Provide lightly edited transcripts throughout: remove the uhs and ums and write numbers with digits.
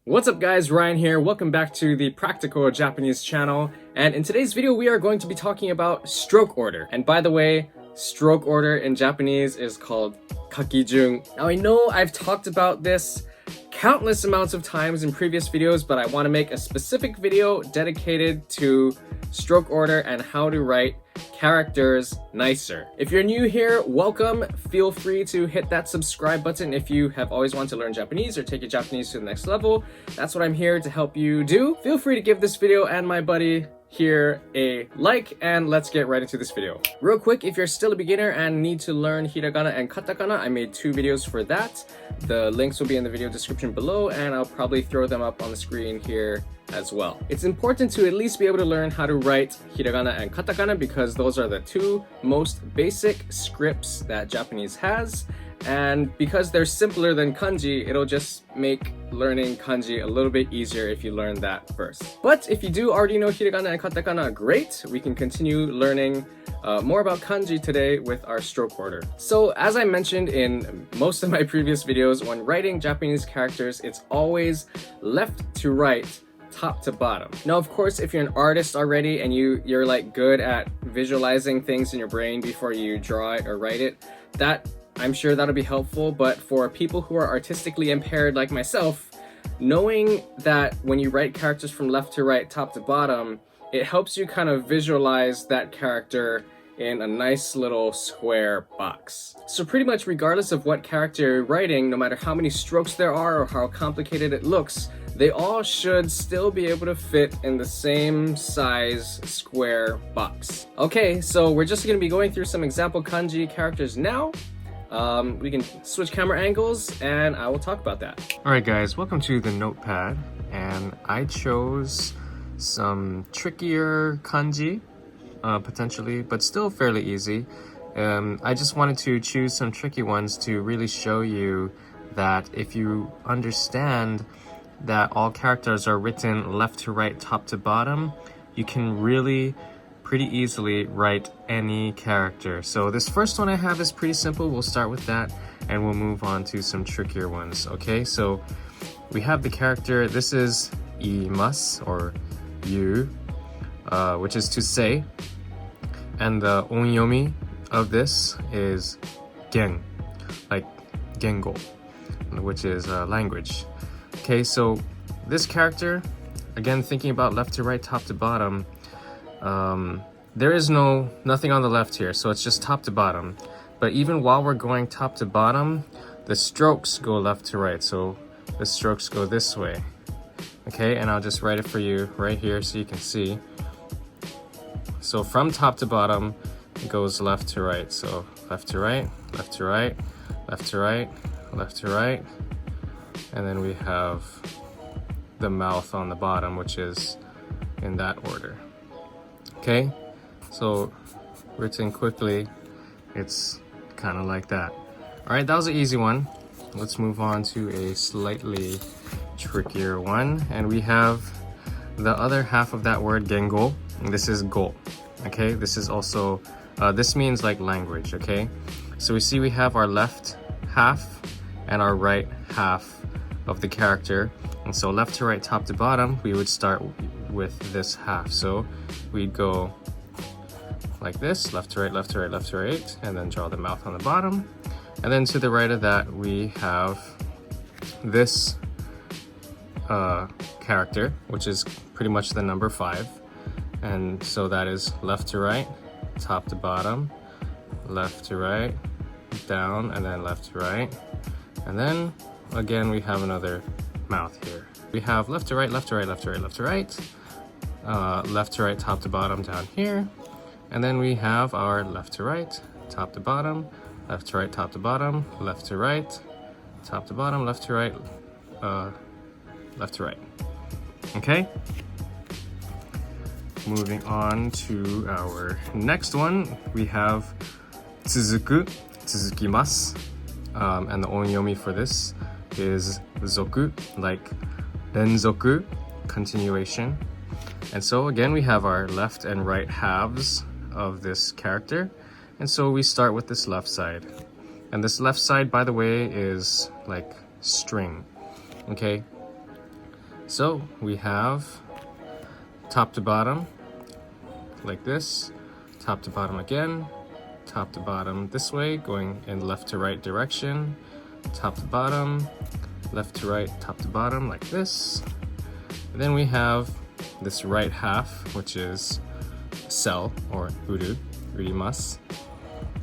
What's up guys, Ryan here. Welcome back to the Practical Japanese channel. And in today's video, we are going to be talking about stroke order. And by the way, stroke order in Japanese is called kakijun. Now I know I've talked about this countless amounts of times in previous videos, but I want to make a specific video dedicated to stroke order and how to write characters nicer. If you're new here, welcome. Feel free to hit that subscribe button if you have always wanted to learn Japanese or take your Japanese to the next level. That's what I'm here to help you do. Feel free to give this video and my buddy here a like, and let's get right into this video. Real quick, if you're still a beginner and need to learn Hiragana and Katakana, I made 2 videos for that. The links will be in the video description below, and I'll probably throw them up on the screen here as well. It's important to at least be able to learn how to write Hiragana and Katakana because those are the 2 most basic scripts that Japanese has. And because they're simpler than kanji, it'll just make learning kanji a little bit easier if you learn that first. But if you do already know hiragana and katakana, great! We can continue learning more about kanji today with our stroke order. So as I mentioned in most of my previous videos, when writing Japanese characters, it's always left to right, top to bottom. Now, of course, if you're an artist already and you're like good at visualizing things in your brain before you draw it or write it, I'm sure that'll be helpful, but for people who are artistically impaired like myself, knowing that when you write characters from left to right, top to bottom, it helps you kind of visualize that character in a nice little square box. So pretty much regardless of what character you're writing, no matter how many strokes there are or how complicated it looks, they all should still be able to fit in the same size square box. Okay, so we're just gonna be going through some example kanji characters now. We can switch camera angles and I will talk about that. Alright guys, welcome to the notepad, and I chose some trickier kanji, potentially, but still fairly easy. I just wanted to choose some tricky ones to really show you that if you understand that all characters are written left to right, top to bottom, you can really pretty easily write any character. So this first one I have is pretty simple. We'll start with that and we'll move on to some trickier ones. Okay, so we have the character, this is imasu or you, which is to say, and the onyomi of this is gen, like gengo, which is language. Okay, so this character, again thinking about left to right, top to bottom, there is nothing on the left here, so it's just top to bottom. But even while we're going top to bottom, the strokes go left to right, so the strokes go this way. Okay, and I'll just write it for you right here so you can see. So from top to bottom, it goes left to right. So left to right, left to right, left to right, left to right, and then we have the mouth on the bottom, which is in that order. Okay, so written quickly, it's kind of like that. All right, that was an easy one. Let's move on to a slightly trickier one, and we have the other half of that word, gengo. And this is go. Okay, this is also this means like language. Okay, so we see we have our left half and our right half of the character, and so left to right, top to bottom, we would start with this half. So we'd go like this, left to right, left to right, left to right, and then draw the mouth on the bottom. And then to the right of that, we have this character, which is pretty much the number 5. And so that is left to right, top to bottom, left to right, down, and then left to right. And then again, we have another mouth here. We have left to right, left to right, left to right, left to right, left to right, top to bottom down here. And then we have our left to right, top to bottom, left to right, top to bottom, left to right, top to bottom, left to right, left to right. Okay? Moving on to our next one, we have tsuzuku, tsuzukimasu, and the onyomi for this is zoku, like renzoku, continuation. And so again, we have our left and right halves of this character, and so we start with this left side. And this left side, by the way, is like string. Okay, So we have top to bottom like this, top to bottom again, top to bottom this way, going in left to right direction, top to bottom, left to right, top to bottom like this. And then we have this right half, which is cell or urimasu.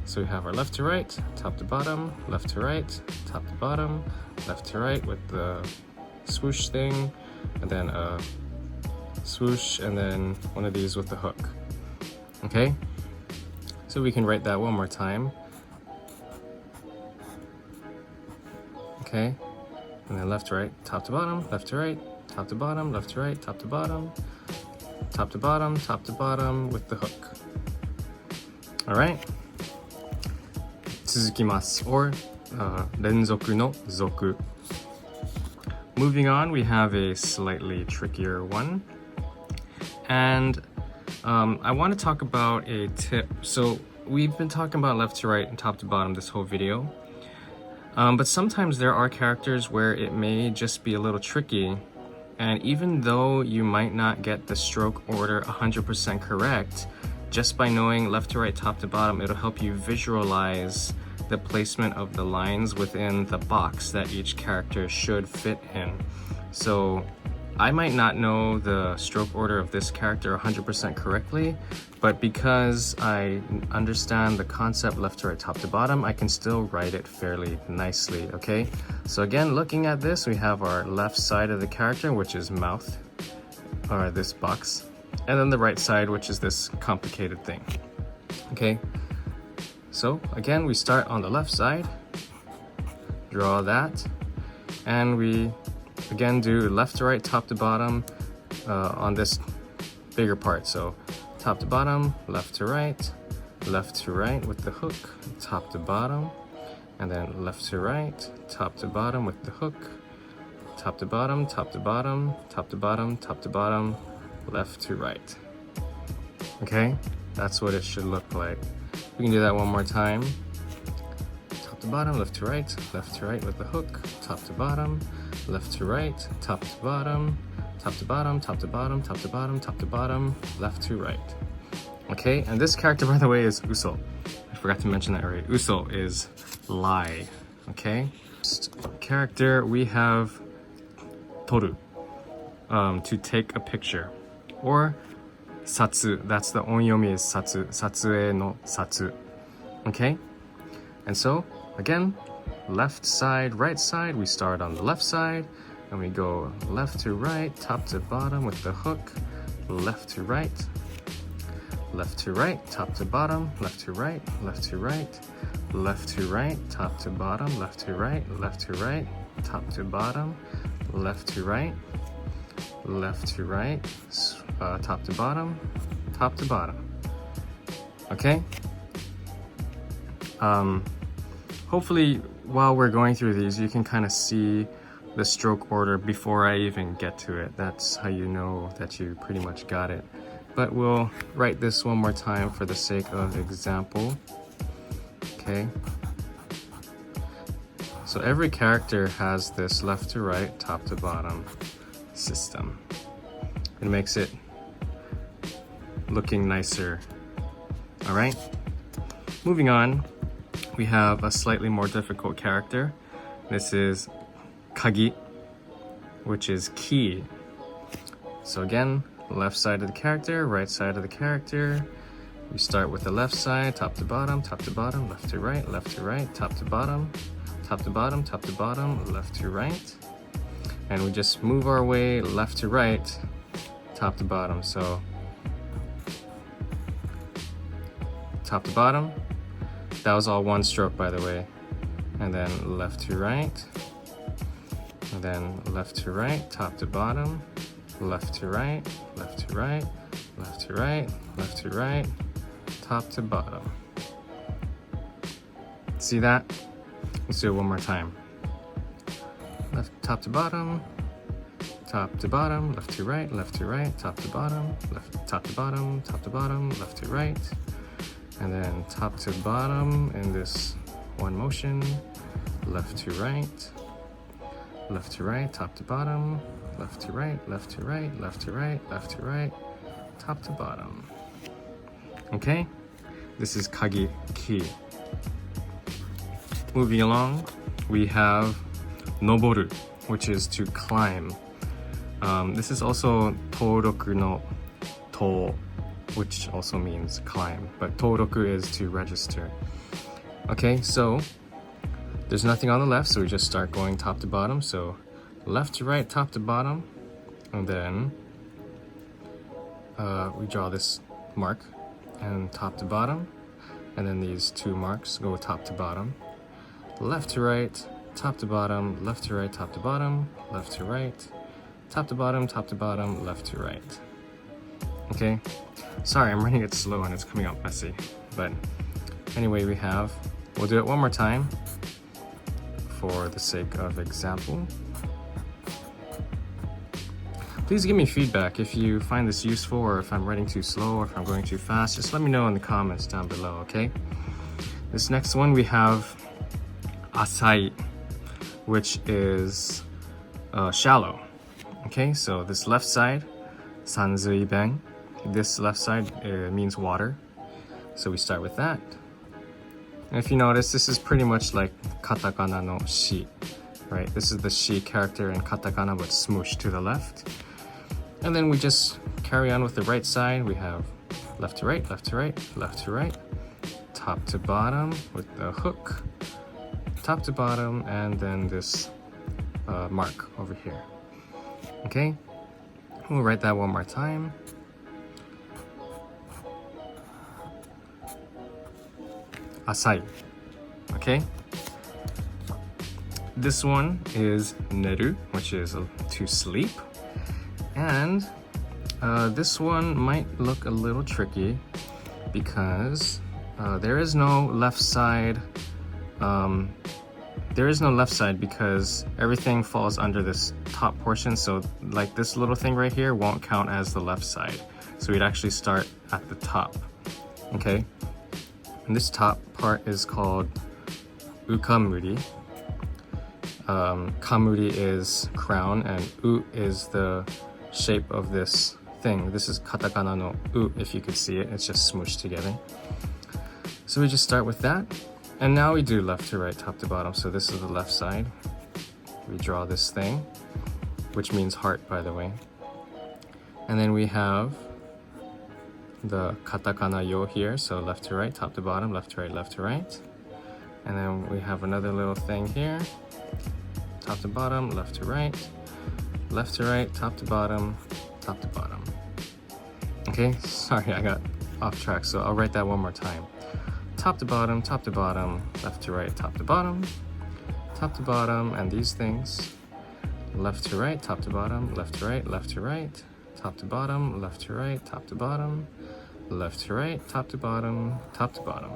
So we have our left to right, top to bottom, left to right, top to bottom, left to right with the swoosh thing, and then a swoosh, and then one of these with the hook. Okay, so we can write that one more time. Okay, and then left to right, top to bottom, left to right, top to bottom, left to right, top to bottom, top to bottom, top to bottom with the hook. All right, 続きます or 連続の続. Moving on, we have a slightly trickier one, and I want to talk about a tip. So we've been talking about left to right and top to bottom this whole video, but sometimes there are characters where it may just be a little tricky, and even though you might not get the stroke order 100% correct, just by knowing left to right, top to bottom, it'll help you visualize the placement of the lines within the box that each character should fit in. So I might not know the stroke order of this character 100% correctly, but because I understand the concept left to right, top to bottom, I can still write it fairly nicely, okay? So again, looking at this, we have our left side of the character, which is mouth, or this box, and then the right side, which is this complicated thing, okay? So again, we start on the left side, draw that, and we again do left to right, top to bottom on this bigger part. So top to bottom, left to right with the hook, top to bottom, and then left to right, top to bottom with the hook, top to bottom, top to bottom, top to bottom, top to bottom, left to right. Okay, that's what it should look like. We can do that one more time. Top to bottom, left to right with the hook, top to bottom, left to right, top to bottom, top to bottom, top to bottom, top to bottom, top to bottom, left to right. Okay, and this character, by the way, is uso. I forgot to mention that already. Uso is lie. Okay, character we have toru, to take a picture, or satsu, that's the onyomi is satsu, satsue no satsu. Okay, and so again, left side, right side, we start on the left side and we go left to right, top to bottom with the hook, left to right, top to bottom, left to right, left to right, left to right, top to bottom, left to right, top to bottom, left to right, top to bottom, top to bottom. Okay? Hopefully while we're going through these, you can kind of see the stroke order before I even get to it. That's how you know that you pretty much got it. But we'll write this one more time for the sake of example. Okay? So every character has this left to right, top to bottom system. It makes it looking nicer. All right, moving on, we have a slightly more difficult character. This is kagi, which is key. So again, left side of the character, right side of the character. We start with the left side, top to bottom, left to right, top to bottom, top to bottom, top to bottom, left to right. And we just move our way left to right, top to bottom. So top to bottom, that was all one stroke, by the way. And then left to right, and then left to right, top to bottom, left to right, left to right, left to right, left to right, top to bottom. See that? Let's do it one more time. Left, top to bottom, left to right, top to bottom, left, top to bottom, left to right, and then top to bottom in this one motion, left to right, top to bottom, left to right, left to right, left to right, left to right, top to bottom. Okay, this is kagi, key. Moving along, we have noboru, which is to climb. This is also toroku no to, which also means climb, but toroku is to register. Okay, so there's nothing on the left, so we just start going top to bottom. So left to right, top to bottom, and then we draw this mark and top to bottom, and then these two marks go top to bottom. Left to right, top to bottom, left to right, top to bottom, left to right, top to bottom, left to right. Okay, sorry, I'm running it slow and it's coming out messy, but anyway, we'll do it one more time for the sake of example. Please give me feedback if you find this useful, or if I'm writing too slow, or if I'm going too fast. Just let me know in the comments down below, okay? This next one we have asai, which is shallow. Okay, so this left side, sanzui ben. This left side means water. So we start with that. And if you notice, this is pretty much like Katakana no shi, right? This is the shi character in Katakana, but smooshed to the left. And then we just carry on with the right side. We have left to right, left to right, left to right, top to bottom with the hook, top to bottom, and then this mark over here. Okay, we'll write that one more time. Asai. Okay, this one is neru, which is to sleep, and this one might look a little tricky because there is no left side. There is no left side because everything falls under this top portion, so like this little thing right here won't count as the left side, so we'd actually start at the top. Okay, and this top part is called ukamuri. Kamuri is crown, and u is the shape of this thing. This is katakana no u, if you could see it. It's just smooshed together. So we just start with that, and now we do left to right, top to bottom. So this is the left side. We draw this thing, which means heart, by the way. And then we have the katakana yo here, so left to right, top to bottom, left to right, left to right. And then we have another little thing here, top to bottom, left to right, left to right, top to bottom, top to bottom. Okay, sorry, I got off track, so I'll write that one more time. Top to bottom, left to right, top to bottom, and these things. Left to right, top to bottom, left to right, left to right, top to bottom, left to right, top to bottom, left to right, top to bottom, top to bottom.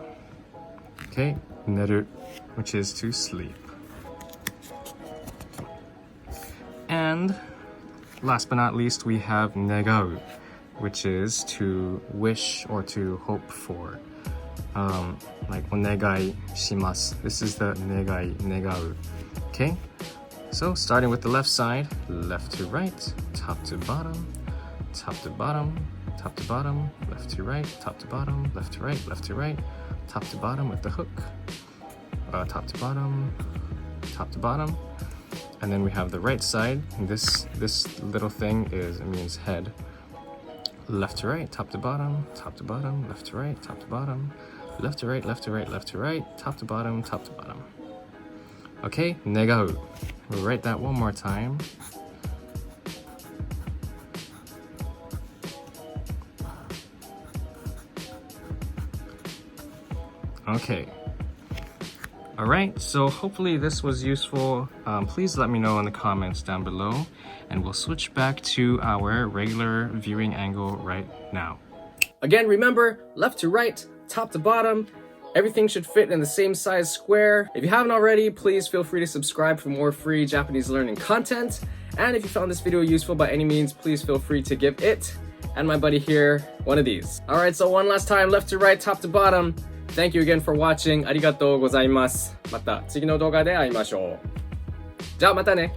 Okay, neru, which is to sleep. And last but not least, we have negau, which is to wish or to hope for. Like onegai shimasu. This is the negai, negau. Okay, so starting with the left side, left to right, top to bottom, top to bottom, top to bottom, left to right, top to bottom, left to right, left to right, top to bottom with the hook, top to bottom, top to bottom. And then we have the right side. This little thing means head. Left to right, top to bottom, left to right, top to bottom, left to right, left to right, left to right, top to bottom, top to bottom. Okay, negau. We'll write that one more time. Okay. Alright, so hopefully this was useful. Please let me know in the comments down below, and we'll switch back to our regular viewing angle right now. Again, remember, left to right, top to bottom, everything should fit in the same size square. If you haven't already, please feel free to subscribe for more free Japanese learning content. And if you found this video useful by any means, please feel free to give it and my buddy here one of these. Alright, so one last time, left to right, top to bottom. Thank you again for watching. ありがとうございます。また次の動画で会いましょう。じゃあまたね。